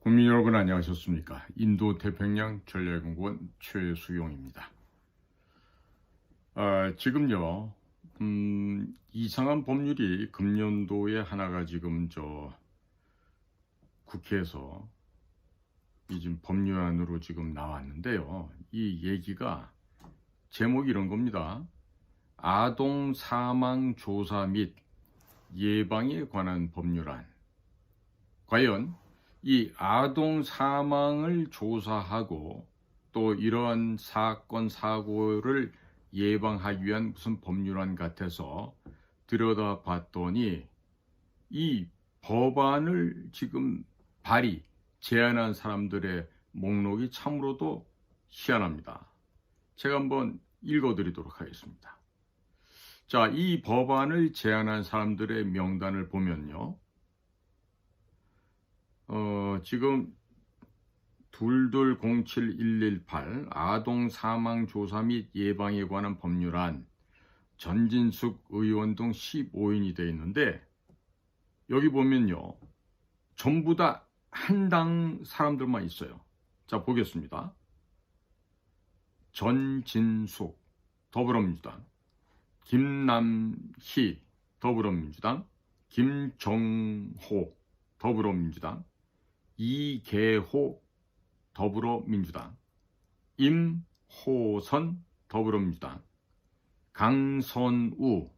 국민 여러분 안녕하셨습니까? 인도 태평양 전략연구원 최수용입니다. 지금요 이상한 법률이 금년도에 하나가 지금 국회에서 지금 법률안으로 지금 나왔는데요. 이 얘기가 제목이 이런 겁니다. 아동 사망 조사 및 예방에 관한 법률안. 과연 이 아동 사망을 조사하고 또 이러한 사건 사고를 예방하기 위한 무슨 법률안 같아서 들여다봤더니 이 법안을 지금 제안한 사람들의 목록이 참으로도 희한합니다. 제가 한번 읽어드리도록 하겠습니다. 자, 이 법안을 제안한 사람들의 명단을 보면요. 지금 2207118 아동 사망 조사 및 예방에 관한 법률안 전진숙 의원 등 15인이 되어 있는데 여기 보면요. 전부 다 한 당 사람들만 있어요. 자, 보겠습니다. 전진숙 더불어민주당, 김남희 더불어민주당, 김정호 더불어민주당, 이계호 더불어민주당, 임호선 더불어민주당, 강선우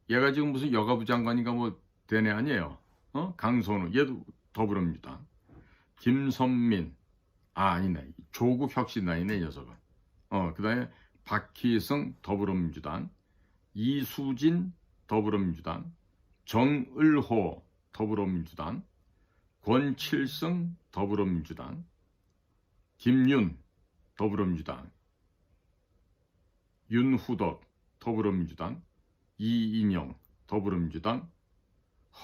얘가 지금 무슨 여가부 장관인가 뭐 되네 아니에요. 강선우 얘도 더불어민주당, 김선민 아니네 조국혁신당이네 녀석은. 그 다음에 박희승 더불어민주당, 이수진 더불어민주당, 정을호 더불어민주당, 권칠승 더불어민주당, 김윤 더불어민주당, 윤후덕 더불어민주당, 이인영 더불어민주당,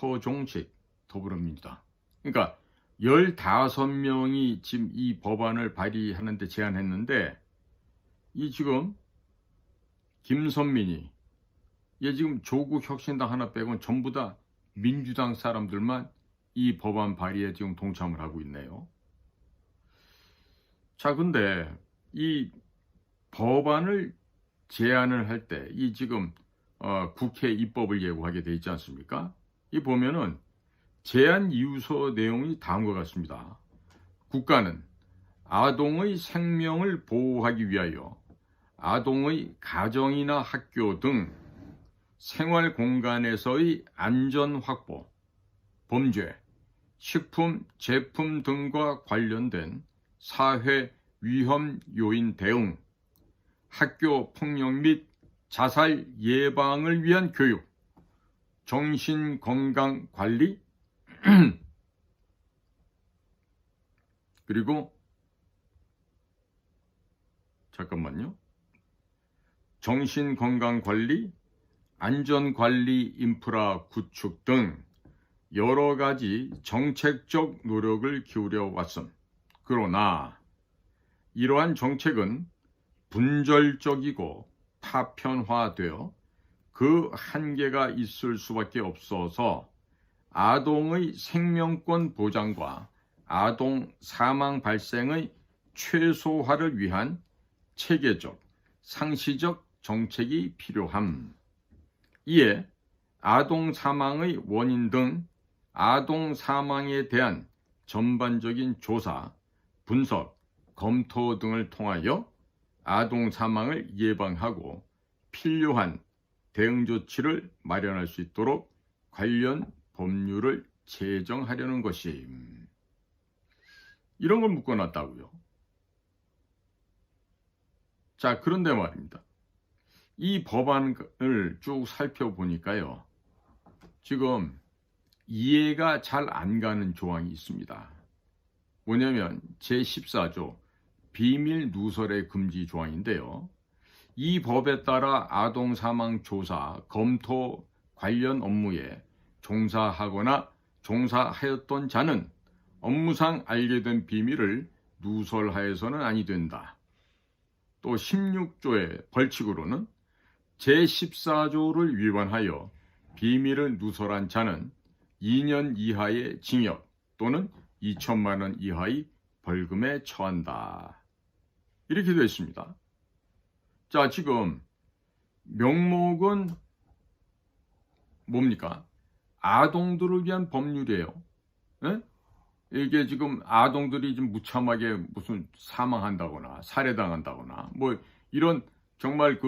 허종식 더불어민주당. 그러니까 15명이 지금 이 법안을 발의하는데 제안했는데 이 지금 김선민이 얘 지금 조국혁신당 하나 빼고는 전부 다 민주당 사람들만 이 법안 발의에 지금 동참을 하고 있네요. 자, 근데 이 법안을 제안을 할 때 이 지금 국회 입법을 예고하게 돼 있지 않습니까? 이 보면은 제안 이유서 내용이 다음과 같습니다. 국가는 아동의 생명을 보호하기 위하여 아동의 가정이나 학교 등 생활 공간에서의 안전 확보, 범죄, 식품, 제품 등과 관련된 사회 위험 요인 대응, 학교 폭력 및 자살 예방을 위한 교육, 정신건강 관리, 그리고 정신건강 관리, 안전관리 인프라 구축 등 여러 가지 정책적 노력을 기울여 왔음. 그러나 이러한 정책은 분절적이고 파편화되어 그 한계가 있을 수밖에 없어서 아동의 생명권 보장과 아동 사망 발생의 최소화를 위한 체계적, 상시적 정책이 필요함. 이에 아동 사망의 원인 등 아동 사망에 대한 전반적인 조사, 분석, 검토 등을 통하여 아동 사망을 예방하고 필요한 대응 조치를 마련할 수 있도록 관련 법률을 제정하려는 것이 이런 걸 묶어놨다고요. 자, 그런데 말입니다. 이 법안을 쭉 살펴보니까요. 지금 이해가 잘 안 가는 조항이 있습니다. 뭐냐면 제14조 비밀 누설의 금지 조항인데요. 이 법에 따라 아동 사망 조사, 검토 관련 업무에 종사하거나 종사하였던 자는 업무상 알게 된 비밀을 누설하여서는 아니 된다. 또 16조의 벌칙으로는 제14조를 위반하여 비밀을 누설한 자는 2년 이하의 징역 또는 2천만 원 이하의 벌금에 처한다. 이렇게 되어 있습니다. 자, 지금 명목은 뭡니까? 아동들을 위한 법률이에요. 예? 이게 지금 아동들이 좀 무참하게 무슨 사망한다거나 살해당한다거나 뭐 이런 정말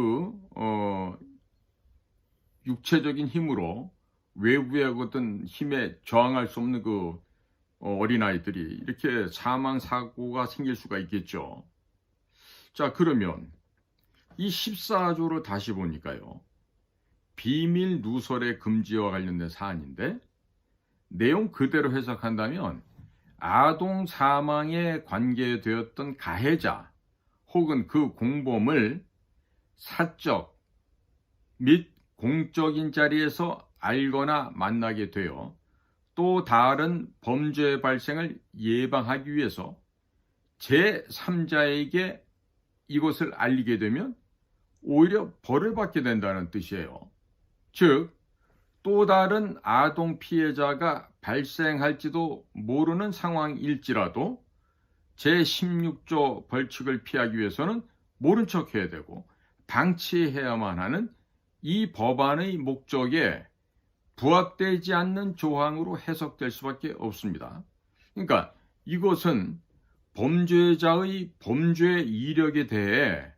육체적인 힘으로 외부의 어떤 힘에 저항할 수 없는 어린아이들이 이렇게 사망 사고가 생길 수가 있겠죠. 자, 그러면 이 14조를 다시 보니까요. 비밀 누설의 금지와 관련된 사안인데 내용 그대로 해석한다면 아동 사망에 관계되었던 가해자 혹은 그 공범을 사적 및 공적인 자리에서 알거나 만나게 되어 또 다른 범죄의 발생을 예방하기 위해서 제3자에게 이것을 알리게 되면 오히려 벌을 받게 된다는 뜻이에요. 즉, 또 다른 아동 피해자가 발생할지도 모르는 상황일지라도 제16조 벌칙을 피하기 위해서는 모른 척 해야 되고 방치해야만 하는 이 법안의 목적에 부합되지 않는 조항으로 해석될 수밖에 없습니다. 그러니까 이것은 범죄자의 범죄 이력에 대해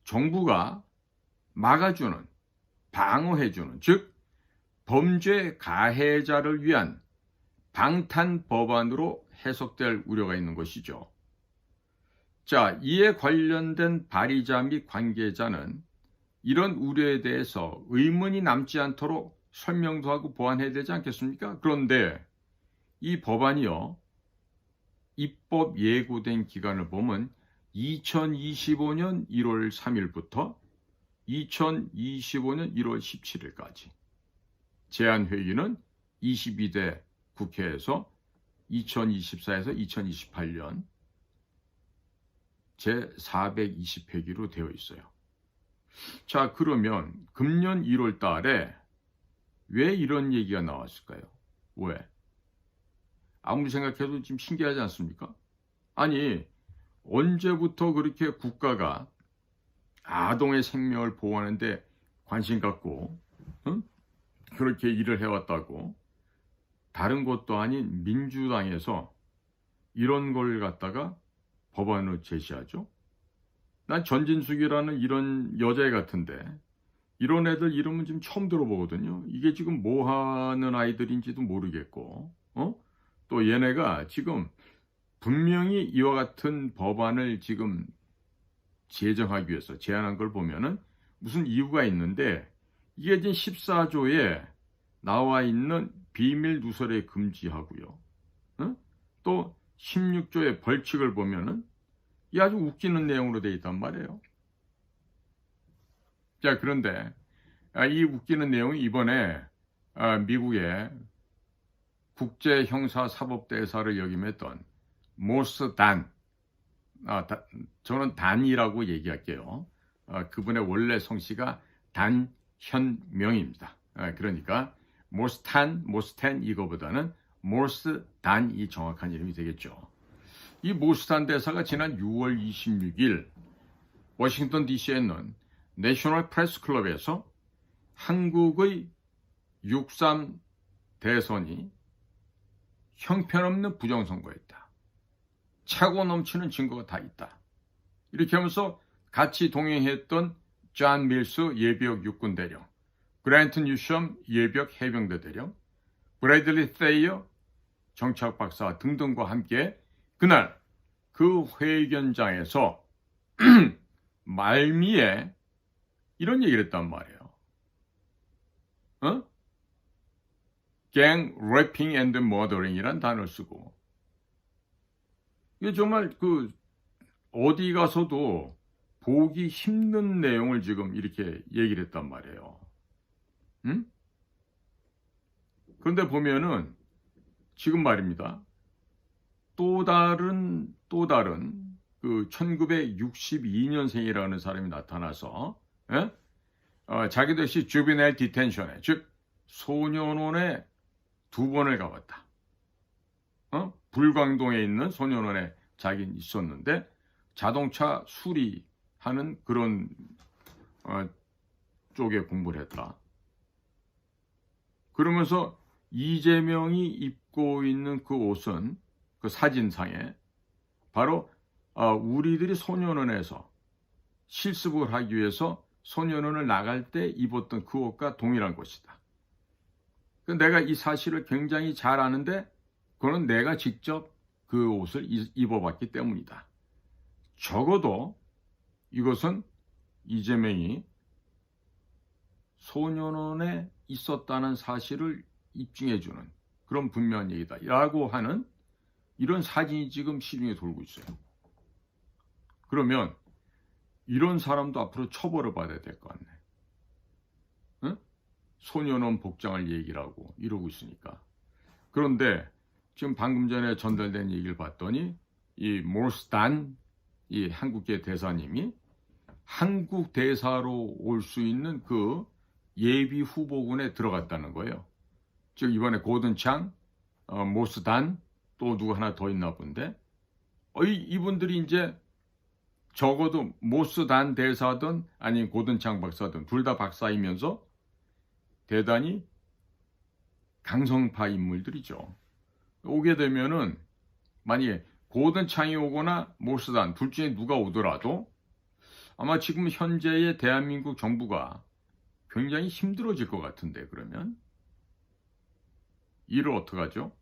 정부가 막아주는, 방어해주는, 즉 범죄 가해자를 위한 방탄 법안으로 해석될 우려가 있는 것이죠. 자, 이에 관련된 발의자 및 관계자는 이런 우려에 대해서 의문이 남지 않도록 설명도 하고 보완해야 되지 않겠습니까? 그런데 이 법안이요, 입법 예고된 기간을 보면 2025년 1월 3일부터 2025년 1월 17일까지, 제안회의는 22대 국회에서 2024에서 2028년 제420회기로 되어 있어요. 자, 그러면 금년 1월 달에 왜 이런 얘기가 나왔을까요? 왜? 아무리 생각해도 좀 신기하지 않습니까? 아니, 언제부터 그렇게 국가가 아동의 생명을 보호하는데 관심 갖고 그렇게 일을 해왔다고 다른 것도 아닌 민주당에서 이런 걸 갖다가 법안으로 제시하죠? 난 전진숙이라는 이런 여자애 같은데 이런 애들 이름은 지금 처음 들어보거든요. 이게 지금 뭐 하는 아이들인지도 모르겠고 또 얘네가 지금 분명히 이와 같은 법안을 지금 제정하기 위해서 제안한 걸 보면은 무슨 이유가 있는데 이게 지금 14조에 나와 있는 비밀 누설의 금지하고요. 또 16조의 벌칙을 보면은 이 아주 웃기는 내용으로 되어 있단 말이에요. 자, 그런데 이 웃기는 내용이 이번에 미국의 국제형사사법대사를 역임했던 모스 단, 저는 단이라고 얘기할게요. 그분의 원래 성씨가 단현명입니다. 그러니까 모스탄 이거보다는 모스 단이 정확한 이름이 되겠죠. 이 모스 단 대사가 지난 6월 26일 워싱턴 DC에 있는 내셔널 프레스 클럽에서 한국의 6.3 대선이 형편없는 부정선거였다. 차고 넘치는 증거가 다 있다. 이렇게 하면서 같이 동행했던 존 밀스 예비역 육군대령, 그랜트 뉴섬 예비역 해병대 대령, 브래들리 세이어 정치학 박사 등등과 함께 그날 그 회견장에서 말미에 이런 얘기를 했단 말이에요. gang raping and murdering이란 단어를 쓰고 이게 정말 어디 가서도 보기 힘든 내용을 지금 이렇게 얘기를 했단 말이에요. 그런데 보면은 지금 말입니다. 또 다른 1962년생이라는 사람이 나타나서 자기도 역시 juvenile detention에, 즉 소년원에 2번을 가봤다. 불광동에 있는 소년원에 자기는 있었는데 자동차 수리하는 그런 쪽에 공부를 했다. 그러면서 이재명이 입고 있는 그 옷은 그 사진상에 바로 우리들이 소년원에서 실습을 하기 위해서 소년원을 나갈 때 입었던 그 옷과 동일한 것이다. 내가 이 사실을 굉장히 잘 아는데 그건 내가 직접 그 옷을 입어봤기 때문이다. 적어도 이것은 이재명이 소년원에 있었다는 사실을 입증해주는 그런 분명한 얘기다 라고 하는 이런 사진이 지금 시중에 돌고 있어요. 그러면 이런 사람도 앞으로 처벌을 받아야 될 것 같네. 응? 소년원 복장을 얘기를 하고 이러고 있으니까. 그런데 지금 방금 전에 전달된 얘기를 봤더니 이 모스단 이 한국계 대사님이 한국 대사로 올 수 있는 그 예비 후보군에 들어갔다는 거예요. 즉 이번에 고든창, 모스단 또 누구 하나 더 있나 본데 이분들이 이제 적어도 모스단 대사든 아니면 고든창 박사든 둘 다 박사이면서 대단히 강성파 인물들이죠. 오게 되면은 만약에 고든창이 오거나 모스단 둘 중에 누가 오더라도 아마 지금 현재의 대한민국 정부가 굉장히 힘들어질 것 같은데 그러면 이를 어떡하죠?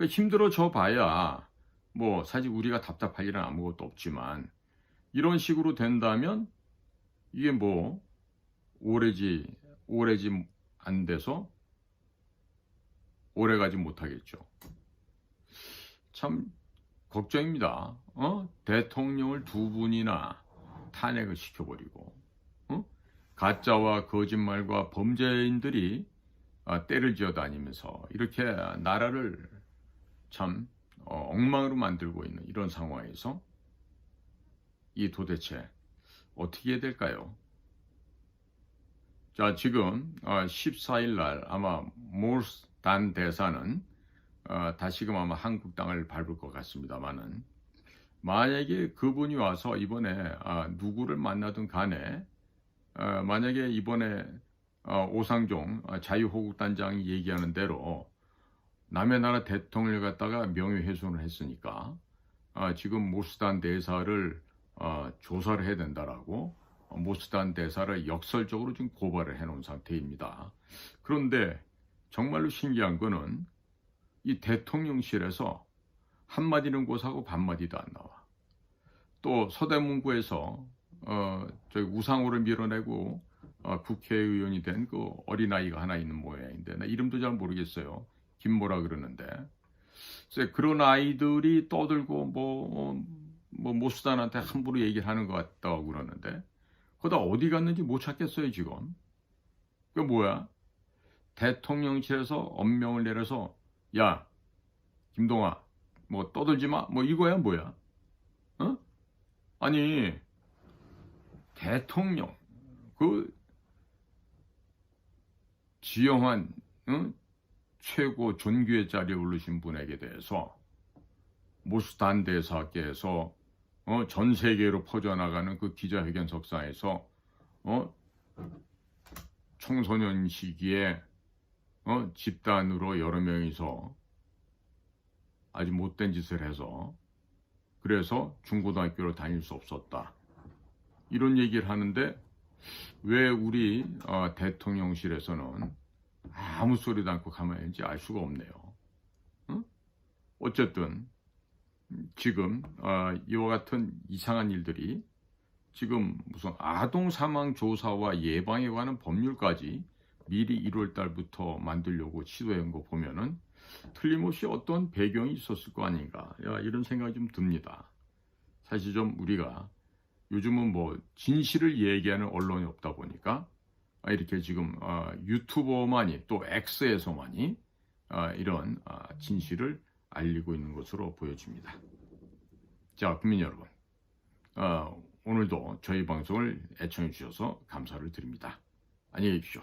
힘들어져 봐야 뭐 사실 우리가 답답할 일은 아무것도 없지만 이런 식으로 된다면 이게 뭐 오래지 안 돼서 오래가지 못하겠죠. 참 걱정입니다. 대통령을 두 분이나 탄핵을 시켜버리고 가짜와 거짓말과 범죄인들이 때를 지어 다니면서 이렇게 나라를 참 엉망으로 만들고 있는 이런 상황에서 이 도대체 어떻게 해야 될까요? 자, 지금 14일 날 아마 모스단 대사는 다시금 아마 한국 땅을 밟을 것 같습니다만은 만약에 그분이 와서 이번에 누구를 만나든 간에 만약에 이번에 오상종 자유호국단장이 얘기하는 대로 남의 나라 대통령을 갖다가 명예훼손을 했으니까 지금 모스단 대사를 조사를 해야 된다라고 모스단 대사를 역설적으로 지금 고발을 해놓은 상태입니다. 그런데 정말로 신기한 거는 이 대통령실에서 한마디는 고사하고 반마디도 안 나와. 또 서대문구에서 저기 우상호를 밀어내고 국회의원이 된 그 어린아이가 하나 있는 모양인데 나 이름도 잘 모르겠어요. 김모라 그러는데 그런 아이들이 떠들고 뭐 모스단한테 함부로 얘기를 하는 것 같다고 그러는데 그거 다 어디 갔는지 못 찾겠어요 지금. 그 뭐야? 대통령실에서 엄명을 내려서 야 김동아 뭐 떠들지 마 뭐 이거야 뭐야? 아니 대통령 그 지영한 최고 존귀의 자리에 오르신 분에게 대해서 모스단 대사께서 전 세계로 퍼져나가는 그 기자회견석상에서 청소년 시기에 집단으로 여러 명이서 아주 못된 짓을 해서 그래서 중고등학교를 다닐 수 없었다. 이런 얘기를 하는데 왜 우리 대통령실에서는 아무 소리도 않고 가만히 있는지 알 수가 없네요. 어쨌든 지금 이와 같은 이상한 일들이 지금 무슨 아동 사망 조사와 예방에 관한 법률까지 미리 1월 달부터 만들려고 시도한 거 보면은 틀림없이 어떤 배경이 있었을 거 아닌가 이런 생각이 좀 듭니다. 사실 좀 우리가 요즘은 뭐 진실을 얘기하는 언론이 없다 보니까 이렇게 지금 유튜버만이 또 X에서만이 이런 진실을 알리고 있는 것으로 보여집니다. 자, 국민 여러분, 오늘도 저희 방송을 애청해 주셔서 감사를 드립니다. 안녕히 계십시오.